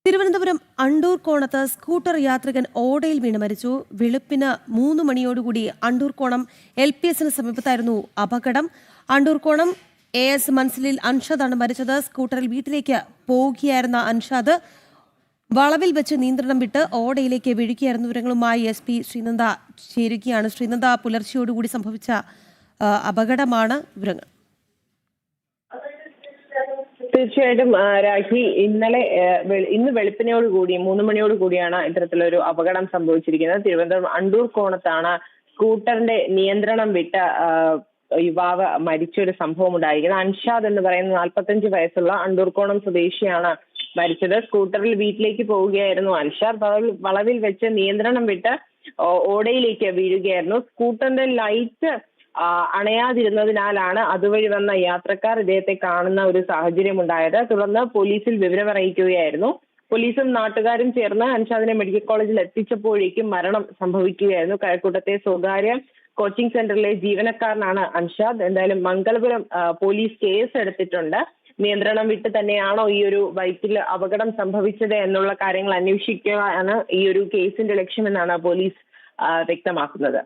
Thiruvananthapuram undoer കോണത്ത് scooter യാത്രികൻ ഓടയിൽ വീണ് മരിച്ചു. വെളുപ്പിന് 3 മണിയോടുകൂടി അണ്ടൂർകോണം LPS സമീപത്തായിരുന്നു അപകടം. അണ്ടൂർകോണം AS മൻസിലിൽ അൻഷാദാണ് മരിച്ചത്. സ്കൂട്ടറിൽ വീട്ടിലേക്ക് പോവുകയായിരുന്ന അൻഷാദ് വളവിൽ വെച്ച് നിയന്ത്രണം വിട്ട് ഓടയിലേക്ക് വീഴുകയായിരുന്നു. വിവരങ്ങളുമായി SP ശ്രീനന്ദ ചേരുകയാണ്. ശ്രീനന്ദ, പുലർച്ചയോടുകൂടി സംഭവിച്ച അപകടമാണ് വിവരങ്ങൾ. തീർച്ചയായിട്ടും രാഖി, ഇന്ന് വെളുപ്പിനോടുകൂടി 3 മണിയോടുകൂടിയാണ് ഇത്തരത്തിലൊരു അപകടം സംഭവിച്ചിരിക്കുന്നത്. തിരുവനന്തപുരം അണ്ടൂർ കോണത്താണ് സ്കൂട്ടറിന്റെ നിയന്ത്രണം വിട്ട യുവാവ് മരിച്ചൊരു സംഭവം ഉണ്ടായിരിക്കുന്നത്. അൻഷാദ് എന്ന് പറയുന്ന 45 വയസ്സുള്ള അണ്ടൂർകോണം സ്വദേശിയാണ് മരിച്ചത്. സ്കൂട്ടറിൽ വീട്ടിലേക്ക് പോവുകയായിരുന്നു അൻഷാദ്. വളവിൽ വെച്ച് നിയന്ത്രണം വിട്ട് ഓടയിലേക്ക് വീഴുകയായിരുന്നു. സ്കൂട്ടറിന്റെ ലൈറ്റ് അണയാതിരുന്നതിനാലാണ് അതുവഴി വന്ന യാത്രക്കാർ ഇദ്ദേഹത്തെ കാണുന്ന ഒരു സാഹചര്യം ഉണ്ടായത്. തുടർന്ന് പോലീസിൽ വിവരമറിയിക്കുകയായിരുന്നു. പോലീസും നാട്ടുകാരും ചേർന്ന് അൻഷാദിനെ മെഡിക്കൽ കോളേജിൽ എത്തിച്ചപ്പോഴേക്കും മരണം സംഭവിക്കുകയായിരുന്നു. കഴക്കൂട്ടത്തെ സ്വകാര്യ കോച്ചിംഗ് സെന്ററിലെ ജീവനക്കാരനാണ് അൻഷാദ്. എന്തായാലും മംഗലപുരം പോലീസ് കേസ് എടുത്തിട്ടുണ്ട്. നിയന്ത്രണം വിട്ട് തന്നെയാണോ ഈ ഒരു ബൈക്കിൽ അപകടം സംഭവിച്ചത് എന്നുള്ള കാര്യങ്ങൾ അന്വേഷിക്കുകയാണ് ഈ ഒരു കേസിന്റെ ലക്ഷ്യമെന്നാണ് പോലീസ് വ്യക്തമാക്കുന്നത്.